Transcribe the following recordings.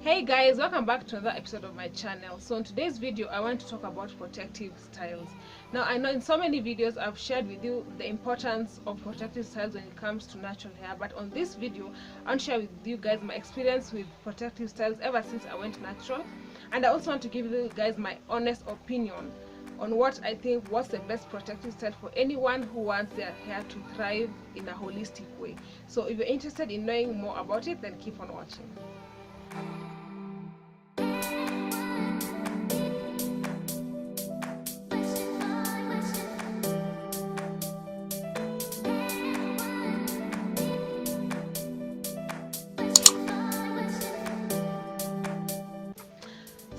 Hey guys, welcome back to another episode of my channel. So in today's video I want to talk about protective styles. Now I know in so many videos I've shared with you the importance of protective styles when it comes to natural hair, but on this video I want to share with you guys my experience with protective styles ever since I went natural, and I also want to give you guys my honest opinion on what I think what's the best protective style for anyone who wants their hair to thrive in a holistic way. So if you're interested in knowing more about it, then keep on watching.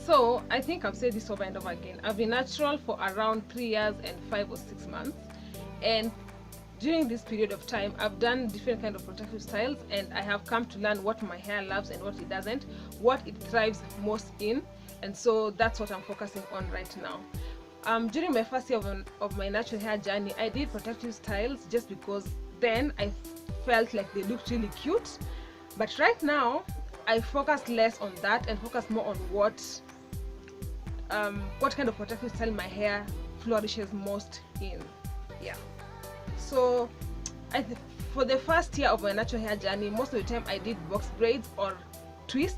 So I think I've said this over and over again. I've been natural for around 3 years and 5 or 6 months, and during this period of time I've done different kind of protective styles, and I have come to learn what my hair loves and what it doesn't, what it thrives most in, and so that's what I'm focusing on right now. During my first year of my natural hair journey, I did protective styles just because then I felt like they looked really cute, but right now I focus less on that and focus more on what kind of protective style my hair flourishes most in. Yeah, so for the first year of my natural hair journey, most of the time I did box braids or twists,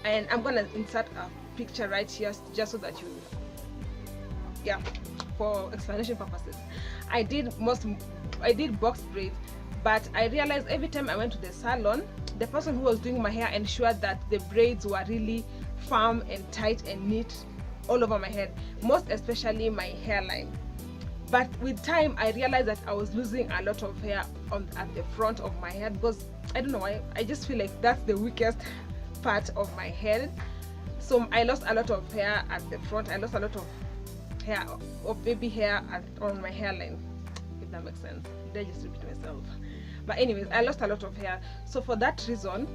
and I'm gonna insert a picture right here just so that you, yeah, for explanation purposes. I did box braids, but I realized every time I went to the salon, the person who was doing my hair ensured that the braids were really firm and tight and neat all over my head, most especially my hairline. But with time I realized that I was losing a lot of hair at the front of my head, because I don't know why, I just feel like that's the weakest part of my head. So I lost a lot of hair at the front. I lost a lot of hair, of baby hair on my hairline, if that makes sense. Did I just repeat myself? But anyways, I lost a lot of hair. So for that reason,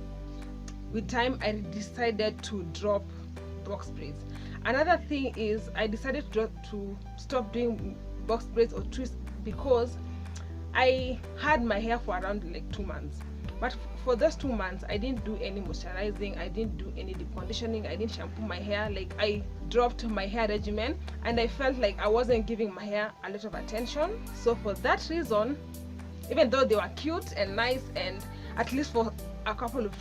with time I decided to drop box braids. Another thing is I decided to stop doing box braids or twists because I had my hair for around like 2 months. But for those 2 months I didn't do any moisturizing, I didn't do any deep conditioning, I didn't shampoo my hair. Like, I dropped my hair regimen and I felt like I wasn't giving my hair a lot of attention. So for that reason, even though they were cute and nice, and at least for a couple of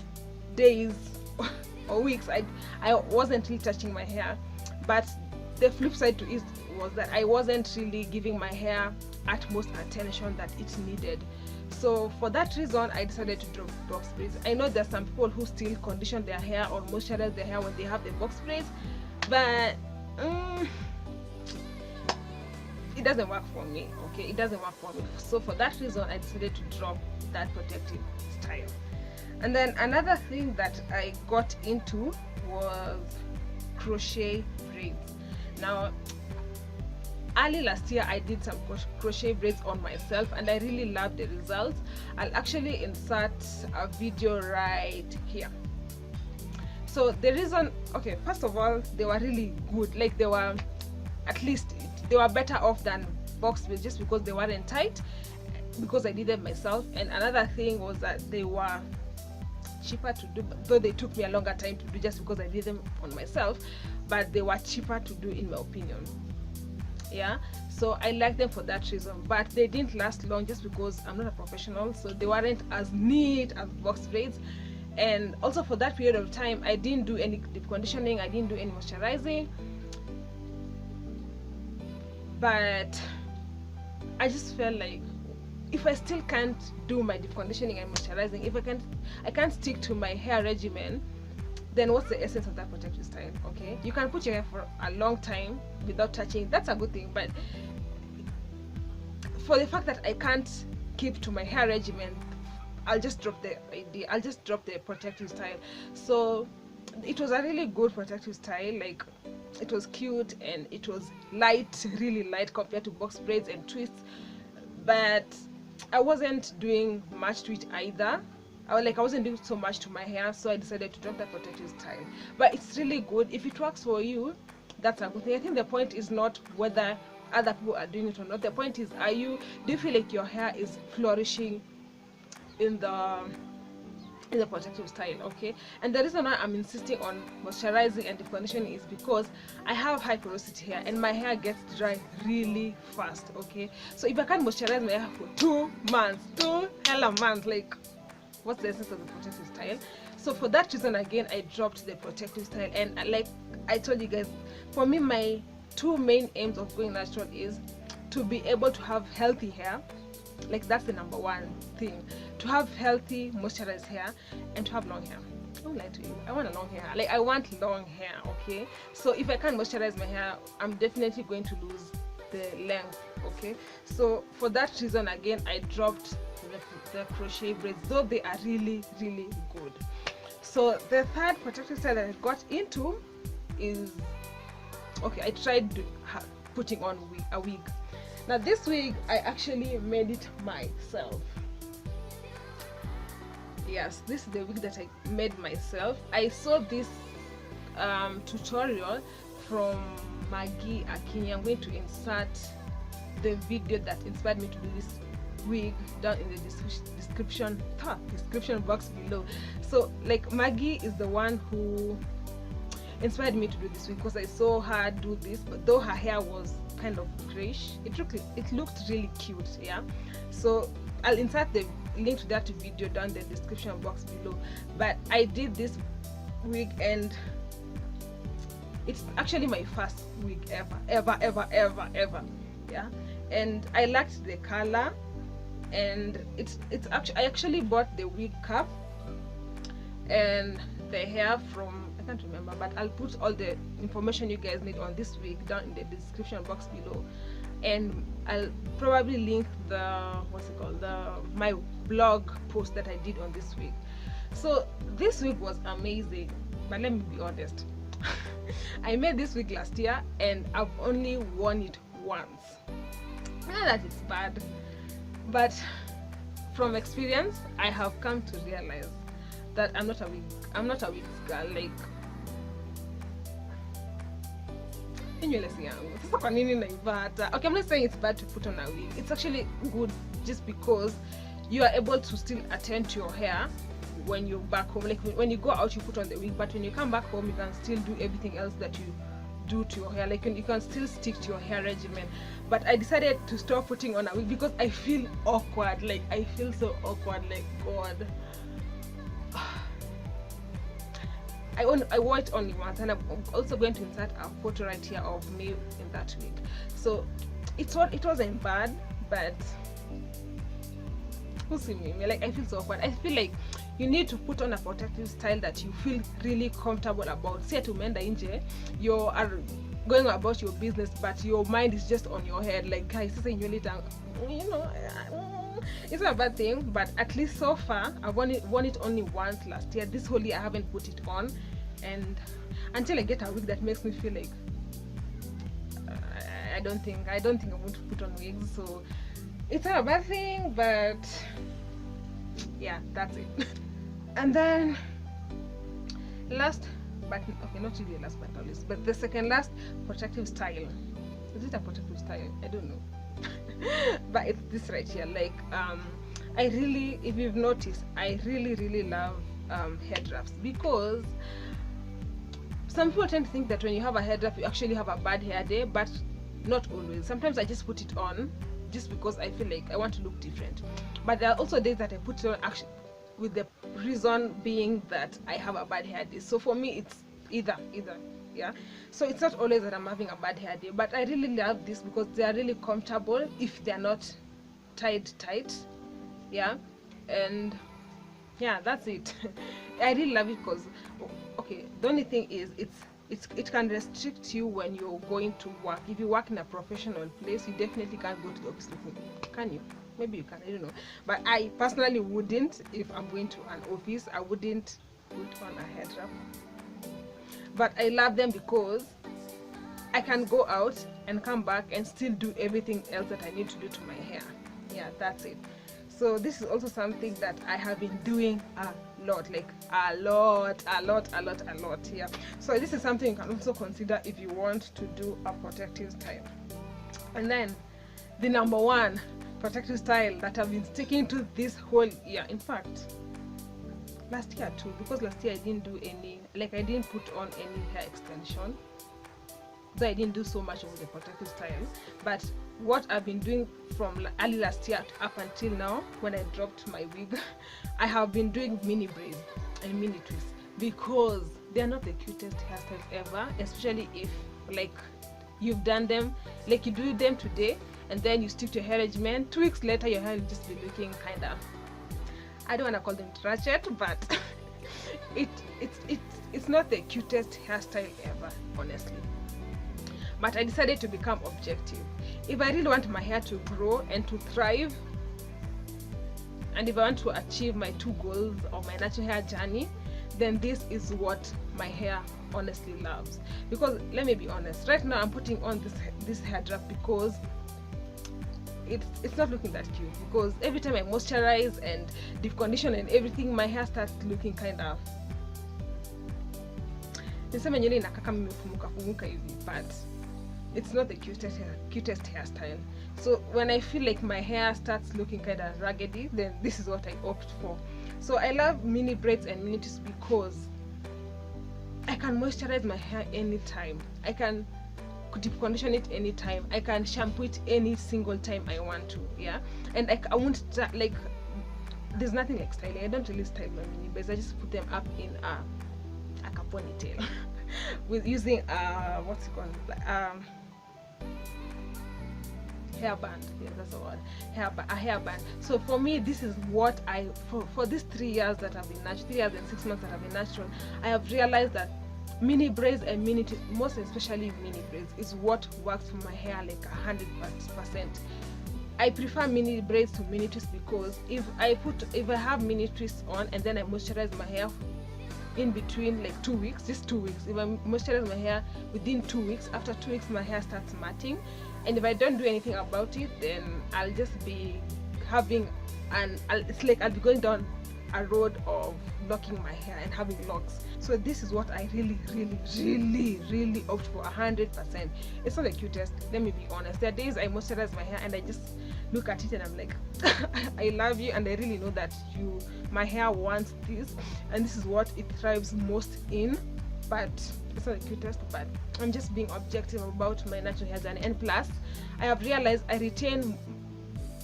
days or weeks I wasn't really touching my hair, but the flip side to it was that I wasn't really giving my hair utmost attention that it needed. So for that reason I decided to drop box braids. I know there's some people who still condition their hair or moisturize their hair when they have the box braids, but it doesn't work for me. Okay, it doesn't work for me. So for that reason I decided to drop that protective style. And then another thing that I got into was crochet braids. Now early last year I did some crochet braids on myself and I really loved the results. I'll actually insert a video right here. So the reason, okay, first of all, they were really good. Like, they were, at least they were better off than box braids just because they weren't tight, because I did them myself. And another thing was that they were cheaper to do, though they took me a longer time to do just because I did them on myself, but they were cheaper to do in my opinion. Yeah, so I like them for that reason, but they didn't last long just because I'm not a professional, so they weren't as neat as box braids. And also for that period of time I didn't do any deep conditioning, I didn't do any moisturizing, but I just felt like if I still can't do my deep conditioning and moisturizing, if I can't stick to my hair regimen, then what's the essence of that protective style? Okay, you can put your hair for a long time without touching, that's a good thing, but for the fact that I can't keep to my hair regimen, I'll just drop the idea, I'll just drop the protective style. So it was a really good protective style. Like, it was cute and it was light, really light compared to box braids and twists, but I wasn't doing much to it either. I wasn't doing so much to my hair, so I decided to drop that protective style. But it's really good. If it works for you, that's a good thing. I think the point is not whether other people are doing it or not. The point is, do you feel like your hair is flourishing in the is a protective style. Okay, and the reason why I'm insisting on moisturizing and deep conditioning is because I have high porosity hair and my hair gets dry really fast. Okay, so if I can't moisturize my hair for 2 months, 2 months, like, what's the essence of the protective style? So for that reason, again, I dropped the protective style. And like I told you guys, for me, my 2 main aims of going natural is to be able to have healthy hair. Like, that's the number 1 thing, to have healthy moisturized hair and to have long hair. I won't lie to you, I want a long hair. Like, I want long hair. Okay, so if I can't moisturize my hair, I'm definitely going to lose the length. Okay, so for that reason, again, I dropped the crochet braids, though they are really good. So the third protective style that I got into is, okay, I tried putting on a wig. Now this wig, I actually made it myself. Yes, this is the wig that I made myself. I saw this tutorial from MARGIE AKINYI'S. I'm going to insert the video that inspired me to do this wig down in the description box below. So like, MARGIE is the one who inspired me to do this wig, because I saw her do this, but though her hair was kind of grayish, it looked really cute. Yeah, so I'll insert the link to that video down in the description box below. But I did this wig and it's actually my first wig ever. Yeah, and I liked the color, and I actually bought the wig cap and the hair from, I can't remember, but I'll put all the information you guys need on this wig down in the description box below, and I'll probably link my blog post that I did on this wig. So this wig was amazing, but let me be honest, I made this wig last year and I've only worn it once. Not that it's bad, but from experience, I have come to realize that I'm not a wig girl. Like, okay, I'm not saying it's bad to put on a wig. It's actually good just because you are able to still attend to your hair when you're back home. Like, when you go out, you put on the wig, but when you come back home, you can still do everything else that you do to your hair. Like, you can still stick to your hair regimen. But I decided to stop putting on a wig because I feel awkward. Like, I feel so awkward. Like, God, I wore it only once, and I'm also going to insert a photo right here of me in that wig. So it wasn't bad, but who see me? Like, I feel so awkward. I feel like you need to put on a protective style that you feel really comfortable about. See, to menda inje, you are going about your business, but your mind is just on your head. Like, guys, you know, it's not a bad thing, but at least so far I've worn it only once last year. This whole year I haven't put it on, and until I get a wig that makes me feel like I don't think I want to put on wigs. So it's not a bad thing, but yeah, that's it. And then last but not really last but not least, but the second last protective style. Is it a protective style? I don't know. But it's this right here. Like, I really, if you've noticed, I really love hair drafts, because some people tend to think that when you have a hair draft, you actually have a bad hair day, but not always. Sometimes I just put it on just because I feel like I want to look different. But there are also days that I put it on actually with the reason being that I have a bad hair day. So for me, it's either. Yeah, so it's not always that I'm having a bad hair day, but I really love this because they are really comfortable if they're not tied tight. Yeah, and yeah, that's it. I really love it because, okay, the only thing is it can restrict you when you're going to work. If you work in a professional place, you definitely can't go to the office looking. Can you? Maybe you can, I don't know, but I personally wouldn't. If I'm going to an office, I wouldn't put on a hair wrap. But I love them because I can go out and come back and still do everything else that I need to do to my hair. Yeah, that's it. So this is also something that I have been doing a lot, like a lot. Yeah, so this is something you can also consider if you want to do a protective style. And then the number one protective style that I've been sticking to this whole year, in fact, last year too, because last year I didn't do any, like I didn't put on any hair extension, so I didn't do so much of the protective style. But what I've been doing from early last year up until now, when I dropped my wig, I have been doing mini braids and mini twists, because they're not the cutest hairstyles ever, especially if like you've done them, like you do them today and then you stick to your hair regimen. 2 weeks later your hair will just be looking kind of, I don't want to call them ratchet, but it's not the cutest hairstyle ever, honestly. But I decided to become objective. If I really want my hair to grow and to thrive, and if I want to achieve my 2 goals of my natural hair journey, then this is what my hair honestly loves. Because let me be honest, right now I'm putting on this hair wrap because it's not looking that cute, because every time I moisturize and deep condition and everything, my hair starts looking kind of, niseme nywele inakaa kama imefumuka hivi, but it's not the cutest hairstyle. So when I feel like my hair starts looking kind of raggedy, then this is what I opt for. So I love mini braids and mini twists because I can moisturize my hair anytime, I can deep condition it anytime, I can shampoo it any single time I want to, yeah. And I won't like, there's nothing like styling. I don't really style my mini braids, I just put them up in a ponytail with using what's it called, hairband. Yeah, that's the word, a hairband. So for me, this is what I, for these 3 years that I've been natural, 3 years and 6 months that I've been natural, I have realized that mini braids and mini twists, most especially mini braids, is what works for my hair like 100%. I prefer mini braids to mini twists because if I have mini twists on and then I moisturize my hair in between like 2 weeks, just 2 weeks, if I moisturize my hair within 2 weeks, after 2 weeks my hair starts matting, and if I don't do anything about it, then I'll just be having it's like I'll be going down a road of locking my hair and having locks. So this is what I really opt for 100%. It's not the cutest, let me be honest. There are days I moisturize my hair and I just look at it and I'm like, I love you, and I really know that my hair wants this, and this is what it thrives most in. But it's not the cutest, but I'm just being objective about my natural hair journey. And plus, I have realized I retain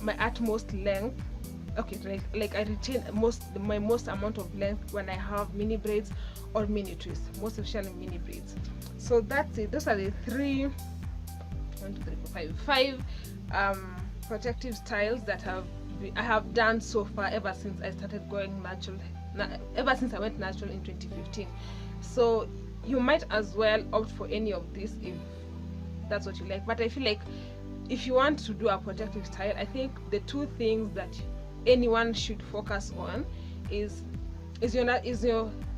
my utmost length. Okay, like I retain my most amount of length when I have mini braids or mini twists, most especially mini braids. So that's it. Those are the 5 protective styles that I have done so far ever since I started going natural, ever since I went natural in 2015. So you might as well opt for any of this if that's what you like. But I feel like if you want to do a protective style, I think the 2 things that anyone should focus on is your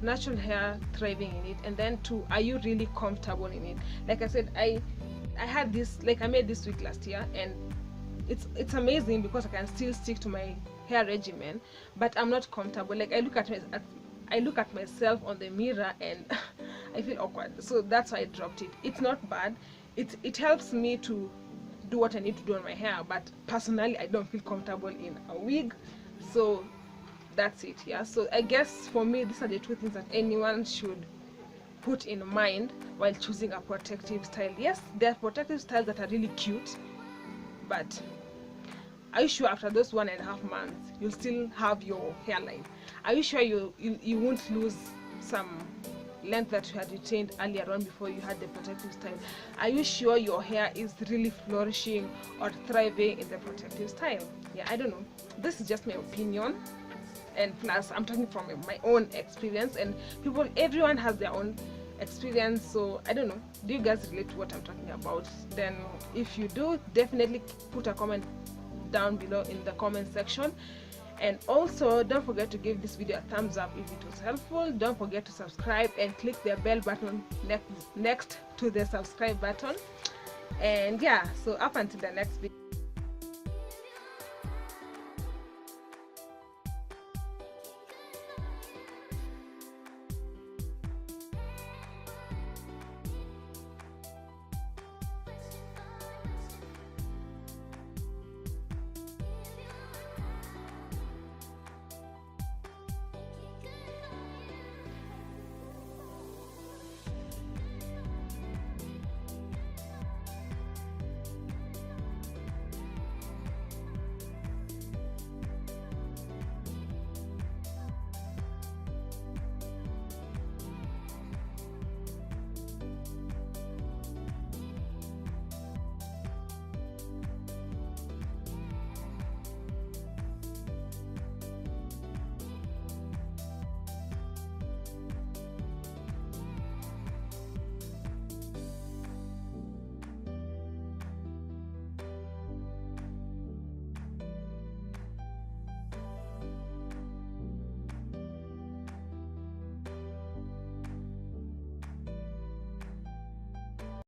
natural hair thriving in it, and then 2, are you really comfortable in it? Like I said, I had this, like I made this wig last year, and it's amazing because I can still stick to my hair regimen, but I'm not comfortable. Like I look at myself on the mirror and I feel awkward, so that's why I dropped it. It's not bad, it helps me to do what I need to do on my hair, but personally I don't feel comfortable in a wig. So that's it. Yeah, so I guess for me these are the 2 things that anyone should put in mind while choosing a protective style. Yes, there are protective styles that are really cute, but are you sure after those 1.5 months you'll still have your hairline? Are you sure you won't lose some length that you had retained earlier on before you had the protective style? Are you sure your hair is really flourishing or thriving in the protective style? Yeah, I don't know, this is just my opinion, and plus I'm talking from my own experience, and everyone has their own experience. So I don't know, do you guys relate to what I'm talking about? Then if you do, definitely put a comment down below in the comment section. And also don't forget to give this video a thumbs up if it was helpful. Don't forget to subscribe and click the bell button next to the subscribe button. And yeah, so up until the next video.